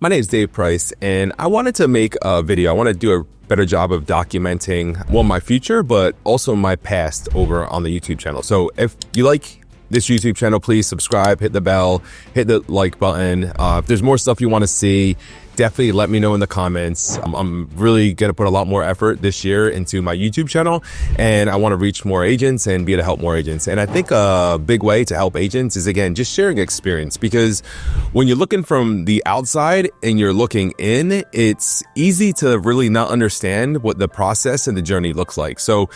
My name is Dave Price, and I wanted to make a video. I want to do a better job of documenting, well, my future, but also my past over on the YouTube channel. So if you like this YouTube channel, please subscribe, hit the bell, hit the like button. If there's more stuff you want to see, definitely let me know in the comments. I'm really going to put a lot more effort this year into my YouTube channel, and I want to reach more agents and be able to help more agents. And I think a big way to help agents is, again, just sharing experience, because when you're looking from the outside and you're looking in, it's easy to really not understand what the process and the journey looks like. So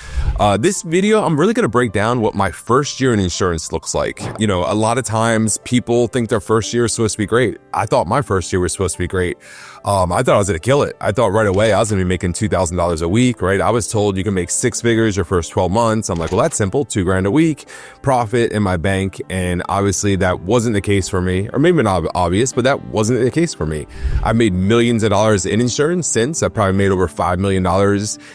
this video, I'm really going to break down what my first year in insurance looks like. You know, a lot of times people think their first year is supposed to be great. I thought my first year was supposed to be great. I thought I was going to kill it. I thought right away I was going to be making $2,000 a week, right? I was told you can make 6 figures your first 12 months. I'm like, well, that's simple. $2,000 a week profit in my bank. And obviously that wasn't the case for me, or maybe not obvious, but that wasn't the case for me. I made millions of dollars in insurance since. I probably made over $5 million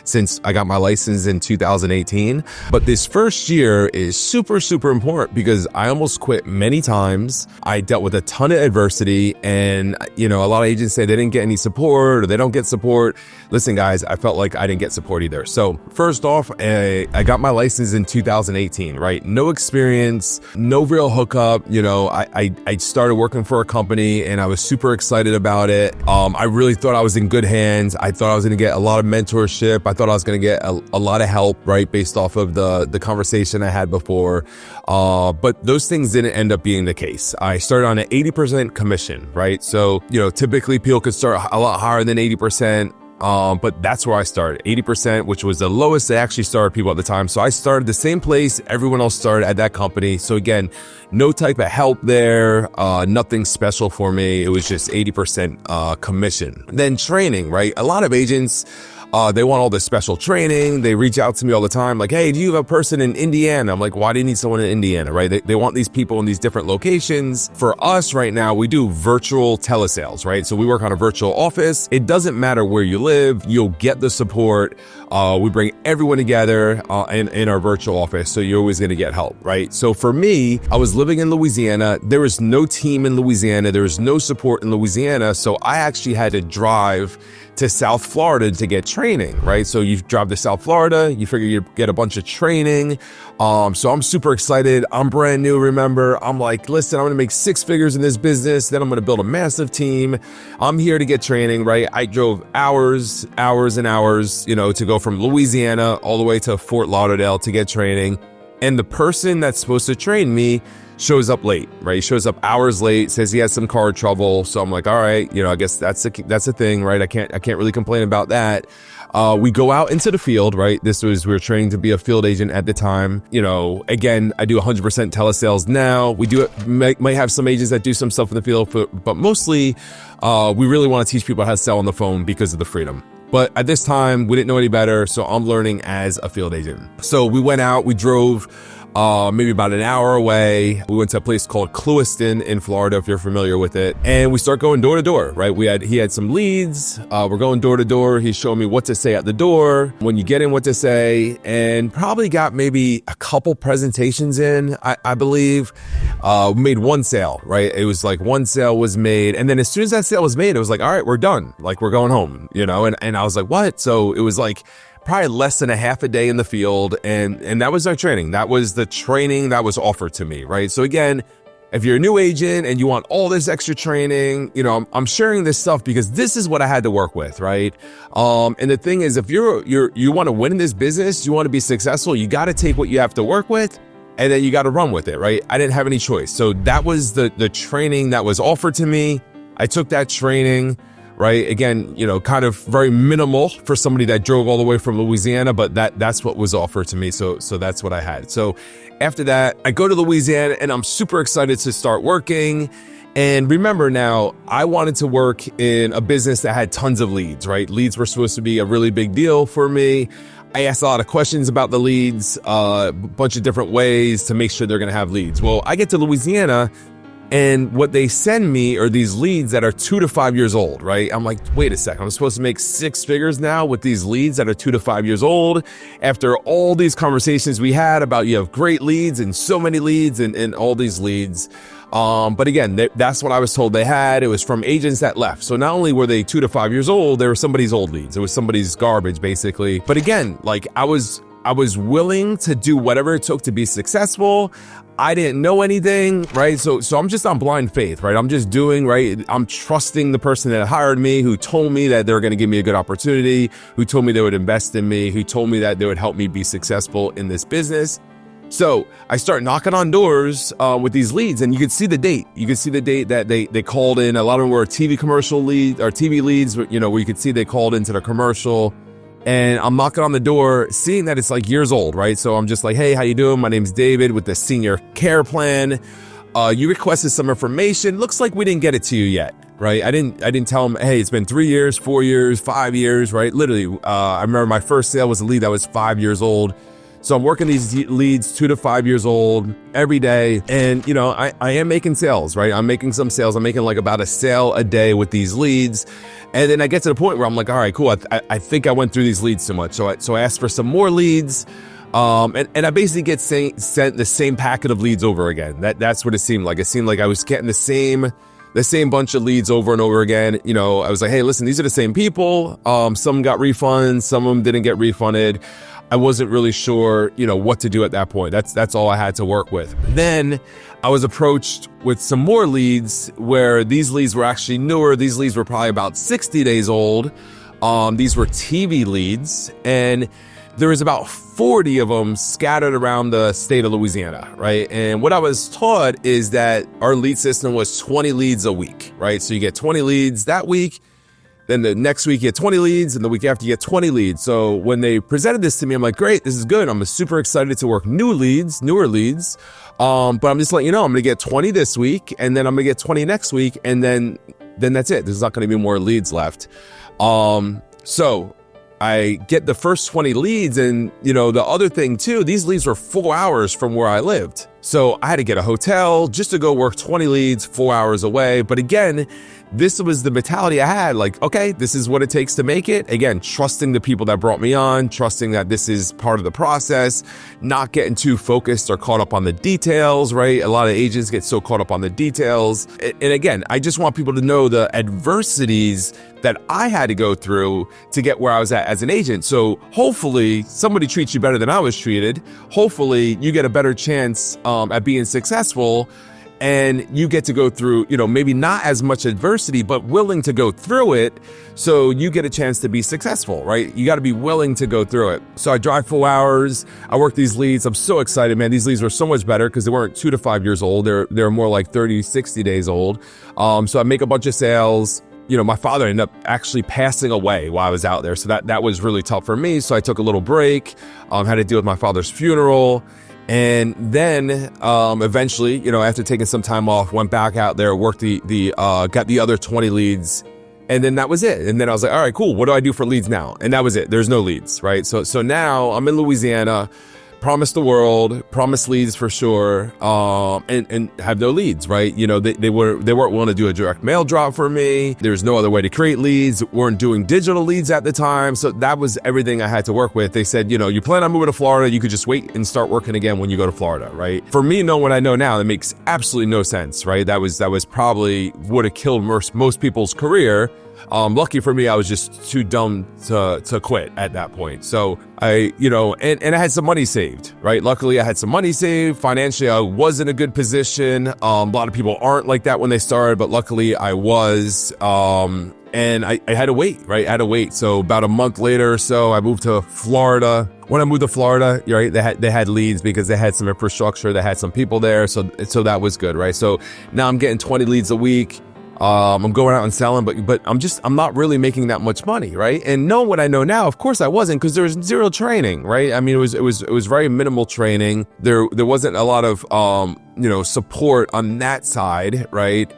since I got my license in 2018. But this first year is super, super important because I almost quit many times. I dealt with a ton of adversity, and, you know, a lot of agents say they didn't get any support or they don't get support. Listen, guys, I felt like I didn't get support either. So first off, I got my license in 2018, right? No experience, no real hookup. You know, I started working for a company and I was super excited about it. I really thought I was in good hands. I thought I was going to get a lot of mentorship. I thought I was going to get a lot of help, right? Based off of the conversation I had before. But those things didn't end up being the case. I started on an 80% commission, right? So, you know, typically people could start a lot higher than 80%. But that's where I started, 80%, which was the lowest they actually started people at the time. So I started the same place everyone else started at that company. So again, no type of help there, nothing special for me. It was just 80% commission. Then training, right? A lot of agents, they want all this special training. They reach out to me all the time like, hey, do you have a person in Indiana? I'm like, why do you need someone in Indiana, right? They want these people in these different locations. For us right now, we do virtual telesales, right? So we work on a virtual office. It doesn't matter where you live, you'll get the support. We bring everyone together in our virtual office. So you're always going to get help, right? So for me, I was living in Louisiana. There was no team in Louisiana. There was no support in Louisiana. So I actually had to drive to South Florida to get training, right? So you drive to South Florida, you figure you get a bunch of training. So I'm super excited. I'm brand new, remember? I'm like, listen, I'm gonna make 6 figures in this business. Then I'm gonna build a massive team. I'm here to get training, right? I drove hours and hours, you know, to go from Louisiana all the way to Fort Lauderdale to get training. And the person that's supposed to train me shows up late, right? He shows up hours late, says he has some car trouble. So I'm like, all right, you know, I guess that's a thing, right? I can't really complain about that. We go out into the field, right? We were training to be a field agent at the time. You know, again, I do 100% telesales now. We might have some agents that do some stuff in the field, but mostly, we really want to teach people how to sell on the phone because of the freedom. But at this time, we didn't know any better. So I'm learning as a field agent. So we went out, we drove maybe about an hour away. We went to a place called Clewiston in Florida, if you're familiar with it. And we start going door to door, right? He had some leads. We're going door to door. He's showing me what to say at the door, when you get in, what to say, and probably got maybe a couple presentations in, I believe. We made one sale, right? It was like one sale was made. And then as soon as that sale was made, it was like, all right, we're done. Like, we're going home, you know? And I was like, what? So it was like probably less than a half a day in the field. And that was our training. That was the training that was offered to me, right? So again, if you're a new agent and you want all this extra training, you know, I'm sharing this stuff because this is what I had to work with, right? And the thing is, if you want to win in this business, you want to be successful, you got to take what you have to work with and then you got to run with it, right? I didn't have any choice. So that was the training that was offered to me. I took that training. Right. Again, you know, kind of very minimal for somebody that drove all the way from Louisiana, but that's what was offered to me. So that's what I had. So after that, I go to Louisiana and I'm super excited to start working. And remember now, I wanted to work in a business that had tons of leads, right? Leads were supposed to be a really big deal for me. I asked a lot of questions about the leads, a bunch of different ways to make sure they're going to have leads. Well, I get to Louisiana and what they send me are these leads that are 2 to 5 years old, right? I'm like, wait a second, I'm supposed to make 6 figures now with these leads that are 2 to 5 years old. After all these conversations we had about you have great leads and so many leads and all these leads. But again, that's what I was told they had. It was from agents that left. So not only were they 2 to 5 years old, they were somebody's old leads. It was somebody's garbage, basically. But again, like I was willing to do whatever it took to be successful. I didn't know anything, right? So I'm just on blind faith, right? I'm just doing, right? I'm trusting the person that hired me, who told me that they were going to give me a good opportunity, who told me they would invest in me, who told me that they would help me be successful in this business. So I start knocking on doors with these leads, and you could see the date. You could see the date that they called in. A lot of them were TV commercial leads or TV leads, where you could see they called into the commercial. And I'm knocking on the door, seeing that it's like years old, right? So I'm just like, hey, how you doing? My name's David with the senior care plan. You requested some information. Looks like we didn't get it to you yet, right? I didn't tell them, hey, it's been 3 years, 4 years, 5 years, right? Literally, I remember my first sale was a lead that was 5 years old. So I'm working these leads 2 to 5 years old every day. And, I am making sales, right? I'm making some sales. I'm making like about a sale a day with these leads. And then I get to the point where I'm like, all right, cool. I think I went through these leads too much. So I asked for some more leads. And I basically get sent the same packet of leads over again. That's what it seemed like. It seemed like I was getting the same bunch of leads over and over again. I was like, hey, listen, these are the same people. Some got refunds. Some of them didn't get refunded. I wasn't really sure, what to do at that point. That's all I had to work with. Then I was approached with some more leads where these leads were actually newer. These leads were probably about 60 days old. These were TV leads, and there was about 40 of them scattered around the state of Louisiana, right? And what I was taught is that our lead system was 20 leads a week, right? So you get 20 leads that week. Then the next week you get 20 leads, and the week after you get 20 leads. So when they presented this to me, I'm like, great, this is good. I'm super excited to work newer leads. But I'm just letting you know, I'm going to get 20 this week, and then I'm going to get 20 next week, and then that's it. There's not going to be more leads left. So I get the first 20 leads, and the other thing too, these leads were 4 hours from where I lived. So I had to get a hotel just to go work 20 leads 4 hours away. But again, this was the mentality I had, like, okay, this is what it takes to make it. Again, trusting the people that brought me on, trusting that this is part of the process, not getting too focused or caught up on the details, right? A lot of agents get so caught up on the details. And again, I just want people to know the adversities that I had to go through to get where I was at as an agent. So hopefully somebody treats you better than I was treated. Hopefully you get a better chance at being successful, and you get to go through, maybe not as much adversity, but willing to go through it. So you get a chance to be successful, right? You got to be willing to go through it. So I drive 4 hours. I work these leads. I'm so excited, man. These leads were so much better because they weren't 2 to 5 years old. They're more like 30, 60 days old. So I make a bunch of sales. My father ended up actually passing away while I was out there. So that was really tough for me. So I took a little break, had to deal with my father's funeral. And then, eventually, after taking some time off, went back out there, worked got the other 20 leads. And then that was it. And then I was like, all right, cool. What do I do for leads now? And that was it. There's no leads, right? So now I'm in Louisiana, promised the world, promised leads for sure, and have no leads, right? They weren't willing to do a direct mail drop for me. There's no other way to create leads. Weren't doing digital leads at the time. So that was everything I had to work with. They said, you plan on moving to Florida, you could just wait and start working again when you go to Florida, right? For me, knowing what I know now, that makes absolutely no sense, right? That was probably would have killed most people's career. Lucky for me, I was just too dumb to quit at that point. So I I had some money saved, right? Luckily, I had some money saved. Financially, I was in a good position. A lot of people aren't like that when they started, but luckily I was. And I had to wait, right? I had to wait. So about a month later or so, I moved to Florida. When I moved to Florida, right, they had leads because they had some infrastructure, they had some people there. So that was good, right? So now I'm getting 20 leads a week. I'm going out and selling, but I'm not really making that much money, right? And knowing what I know now, of course I wasn't, because there was zero training, right? I mean, it was very minimal training. There wasn't a lot of support on that side, right?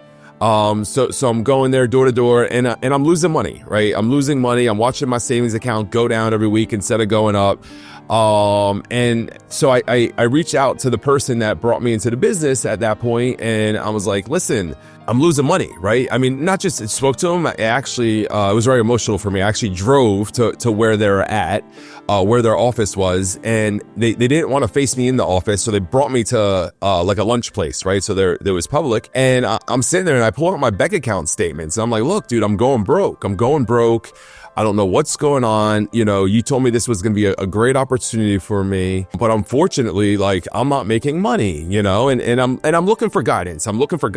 So I'm going there door to door, and I'm losing money, right? I'm losing money. I'm watching my savings account go down every week instead of going up. And so I reached out to the person that brought me into the business at that point, and I was like, listen, I'm losing money, right? I mean, not just spoke to them. I actually, it was very emotional for me. I actually drove to where they're at, where their office was, and they didn't want to face me in the office. So they brought me to, like a lunch place, right? So there was public, and I'm sitting there and I pull out my bank account statements. And I'm like, look, dude, I'm going broke. I don't know what's going on. You know, you told me this was going to be a great opportunity for me, but unfortunately, like, I'm not making money, you know, and I'm looking for guidance. I'm looking for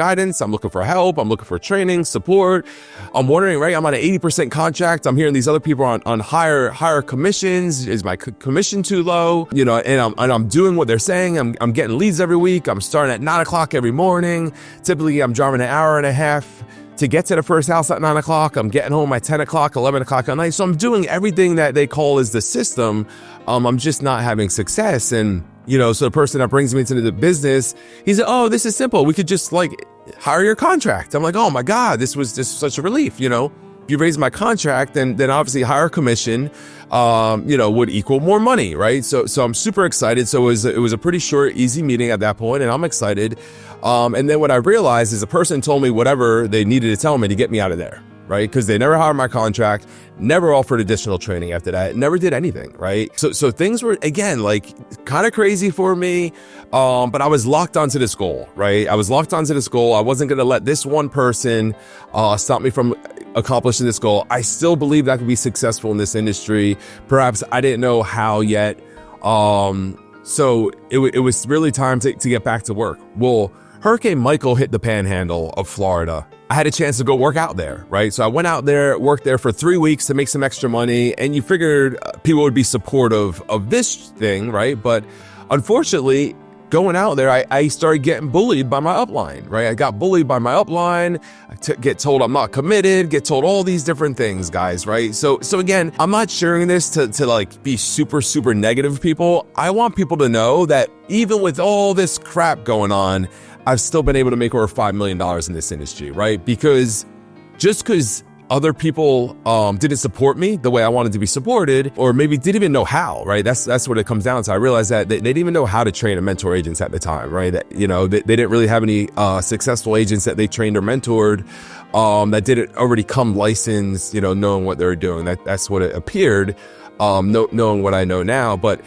help. I'm looking for training, support. I'm wondering, right? I'm on an 80% contract. I'm hearing these other people on higher commissions. Is my commission too low? You know, and I'm doing what they're saying. I'm getting leads every week. I'm starting at 9 o'clock every morning. Typically, I'm driving an hour and a half to get to the first house at 9 o'clock. I'm getting home at 10 o'clock, 11 o'clock at night. So I'm doing everything that they call is the system. I'm just not having success. And, you know, so the person that brings me into the business, he said, oh, this is simple. We could just like hire your contract. I'm like, oh my God, this was just such a relief. You know, if you raise my contract, then obviously higher commission, you know, would equal more money, right? So I'm super excited. So it was a pretty short, easy meeting at that point, and I'm excited. And then what I realized is the person told me whatever they needed to tell me to get me out of there, right? Because they never hired my contract, never offered additional training after that, never did anything, right? So things were, again, like kind of crazy for me, but I was locked onto this goal, right? I was locked onto this goal. I wasn't going to let this one person stop me from accomplishing this goal. I still believed I could be successful in this industry. Perhaps I didn't know how yet. So it was really time to get back to work. Well, Hurricane Michael hit the panhandle of Florida. I had a chance to go work out there, right? So I went out there, worked there for 3 weeks to make some extra money, and you figured people would be supportive of this thing, right? But unfortunately, going out there, I started getting bullied by my upline, right? I got bullied by my upline, get told I'm not committed, get told all these different things, guys, right? So again, I'm not sharing this to like be super, super negative people. I want people to know that even with all this crap going on, I've still been able to make over $5 million in this industry, right? Because just because other people didn't support me the way I wanted to be supported, or maybe didn't even know how, right? That's what it comes down to. I realized that they didn't even know how to train and mentor agents at the time, right? That, you know, they didn't really have any successful agents that they trained or mentored that didn't already come licensed, you know, knowing what they were doing. That's what it appeared, knowing what I know now. But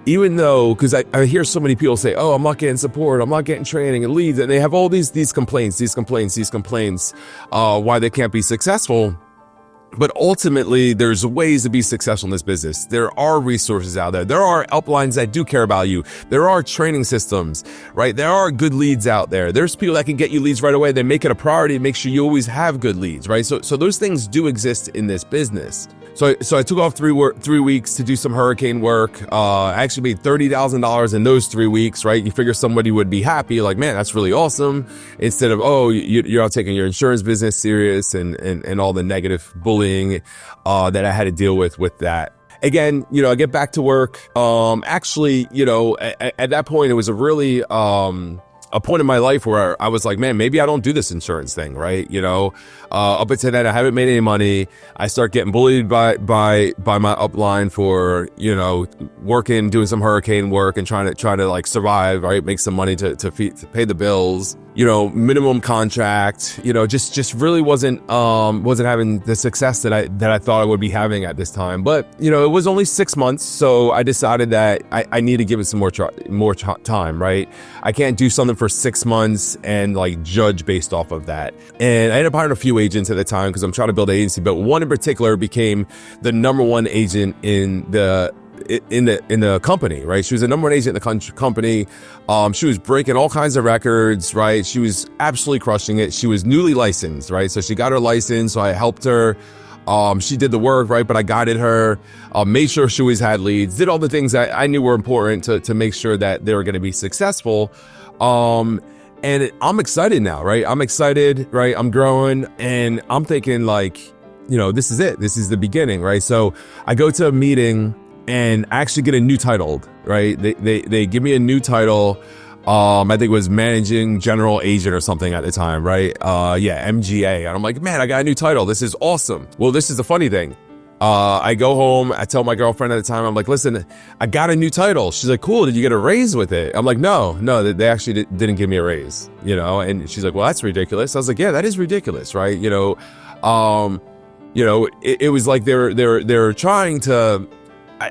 even though, because I hear so many people say, oh, I'm not getting support, I'm not getting training and leads, and they have all these complaints, why they can't be successful. But ultimately, there's ways to be successful in this business. There are resources out there. There are uplines that do care about you. There are training systems, right? There are good leads out there. There's people that can get you leads right away. They make it a priority to make sure you always have good leads, right? So those things do exist in this business. So I took off 3 weeks to do some hurricane work. I actually made $30,000 in those 3 weeks, right? You figure somebody would be happy, like, man, that's really awesome. Instead of, oh, you're not taking your insurance business serious and all the negative bullying that I had to deal with that. Again, you know, I get back to work. Actually, you know, at that point, it was a really a point in my life where I was like, man, maybe I don't do this insurance thing, right? You know, up until then, I haven't made any money. I start getting bullied by my upline for, you know, working, doing some hurricane work and trying to like survive, right? Make some money to pay the bills, you know, minimum contract, you know, just really wasn't having the success that I thought I would be having at this time. But, you know, it was only 6 months. So I decided that I need to give it some more time, right? I can't do something for 6 months and like judge based off of that. And I ended up hiring a few agents at the time because I'm trying to build an agency, but one in particular became the number one agent in the company, right? She was the number one agent in the company. She was breaking all kinds of records, right? She was absolutely crushing it. She was newly licensed, right? So she got her license. So I helped her. She did the work, right? But I guided her, made sure she always had leads, did all the things that I knew were important to make sure that they were going to be successful. And I'm excited now, right? I'm excited, right? I'm growing and I'm thinking like, you know, this is it. This is the beginning, right? So I go to a meeting and I actually get a new title, right? They give me a new title. I think it was managing general agent or something at the time, right? Yeah, MGA. And I'm like, man, I got a new title. This is awesome. Well, this is the funny thing. I go home, I tell my girlfriend at the time, I'm like, listen, I got a new title. She's like, cool, did you get a raise with it? I'm like, no, they actually didn't give me a raise, you know? And she's like, well, that's ridiculous. I was like, yeah, that is ridiculous, right? It was like they're trying to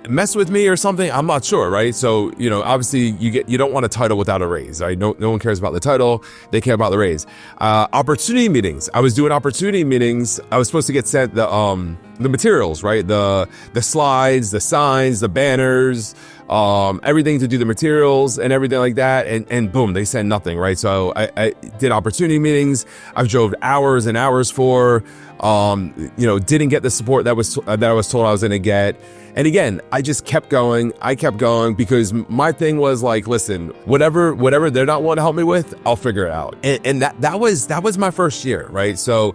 mess with me or something. I'm not sure, right? So, obviously you don't want a title without a raise, right? No one cares about the title. They care about the raise. Opportunity meetings. I was doing opportunity meetings. I was supposed to get sent the materials, right? The slides, the signs, the banners, everything to do the materials and everything like that. And boom, they sent nothing, right? So I did opportunity meetings. I drove hours and hours for, didn't get the support that I was told I was going to get. And again, I just kept going. I kept going because my thing was like, listen, whatever they're not wanting to help me with, I'll figure it out. And that was my first year, right? So,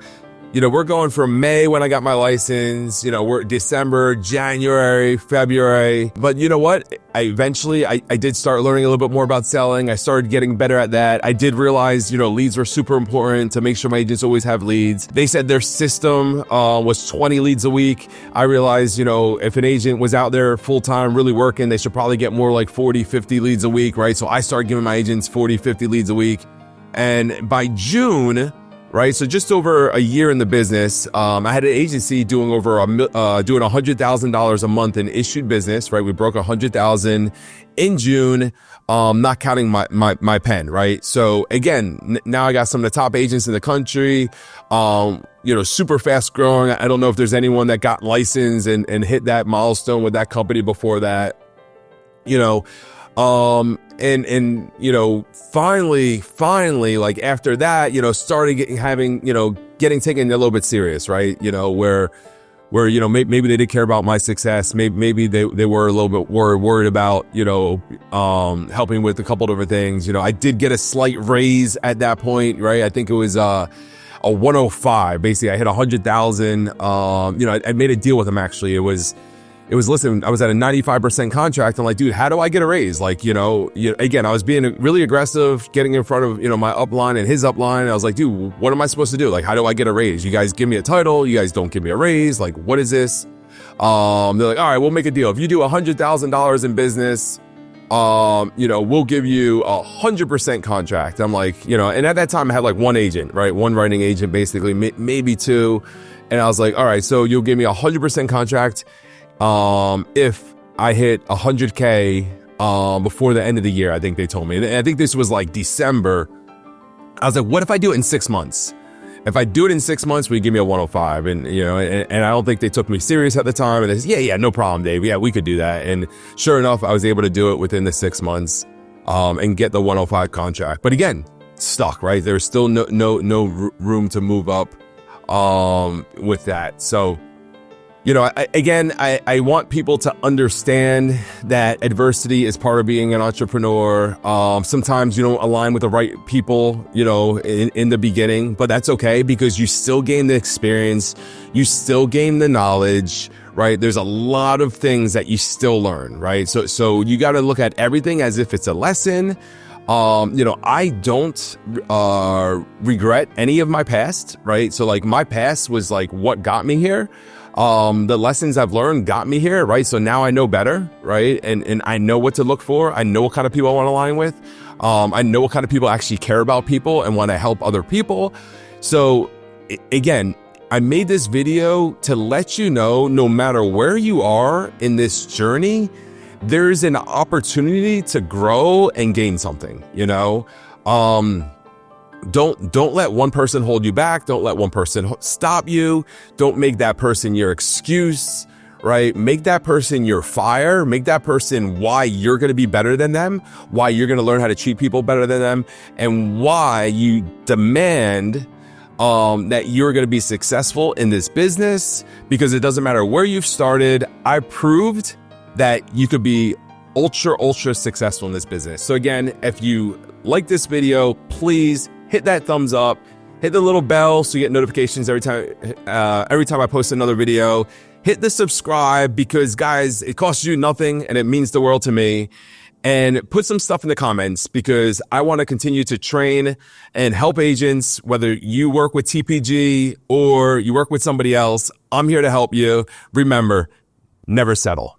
we're going from May when I got my license, we're December, January, February. But you know what? I did start learning a little bit more about selling. I started getting better at that. I did realize, leads were super important to make sure my agents always have leads. They said their system was 20 leads a week. I realized, if an agent was out there full time, really working, they should probably get more like 40, 50 leads a week, right? So I started giving my agents 40, 50 leads a week. And by June, right, so just over a year in the business, I had an agency doing doing $100,000 a month in issued business, right? We broke 100,000 in June, not counting my pen, right? So again, now I got some of the top agents in the country, super fast growing. I don't know if there's anyone that got licensed and hit that milestone with that company before that, finally, like after that, started getting taken a little bit serious, right? Where maybe they did care about my success. Maybe they were a little bit worried about, helping with a couple different things. I did get a slight raise at that point, right? I think it was, a 105. Basically, I hit 100,000. I made a deal with them actually. Listen, I was at a 95% contract. I'm like, dude, how do I get a raise? Like, again, I was being really aggressive, getting in front of, my upline and his upline. I was like, dude, what am I supposed to do? Like, how do I get a raise? You guys give me a title. You guys don't give me a raise. Like, what is this? They're like, all right, we'll make a deal. If you do $100,000 in business, we'll give you 100% contract. I'm like, and at that time I had like one agent, right? One writing agent, basically, maybe two. And I was like, all right, so you'll give me 100% contract. If I hit 100K, before the end of the year, I think they told me. And I think this was like December. I was like, what if I do it in 6 months? If I do it in 6 months, will you give me a 105? And, and I don't think they took me serious at the time. And they said, yeah, no problem, Dave. Yeah, we could do that. And sure enough, I was able to do it within the 6 months, and get the 105 contract. But again, stuck, right? There's still no room to move up, with that. So, I want people to understand that adversity is part of being an entrepreneur. Sometimes you don't align with the right people, in the beginning, but that's okay because you still gain the experience. You still gain the knowledge, right? There's a lot of things that you still learn, right? So you got to look at everything as if it's a lesson. I don't regret any of my past, right? So like my past was like what got me here. The lessons I've learned got me here, right? So now I know better, right? And I know what to look for. I know what kind of people I want to align with. I know what kind of people actually care about people and want to help other people. So again, I made this video to let you know, no matter where you are in this journey, there's an opportunity to grow and gain something, Don't let one person hold you back. Don't let one person stop you. Don't make that person your excuse, right? Make that person your fire. Make that person why you're going to be better than them, why you're going to learn how to treat people better than them, and why you demand that you're going to be successful in this business, because it doesn't matter where you've started. I proved that you could be ultra successful in this business. So again, if you like this video, please hit that thumbs up, hit the little bell so you get notifications every time I post another video. Hit the subscribe because guys, it costs you nothing and it means the world to me. and put some stuff in the comments because I want to continue to train and help agents, whether you work with TPG or you work with somebody else. I'm here to help you. Remember, never settle.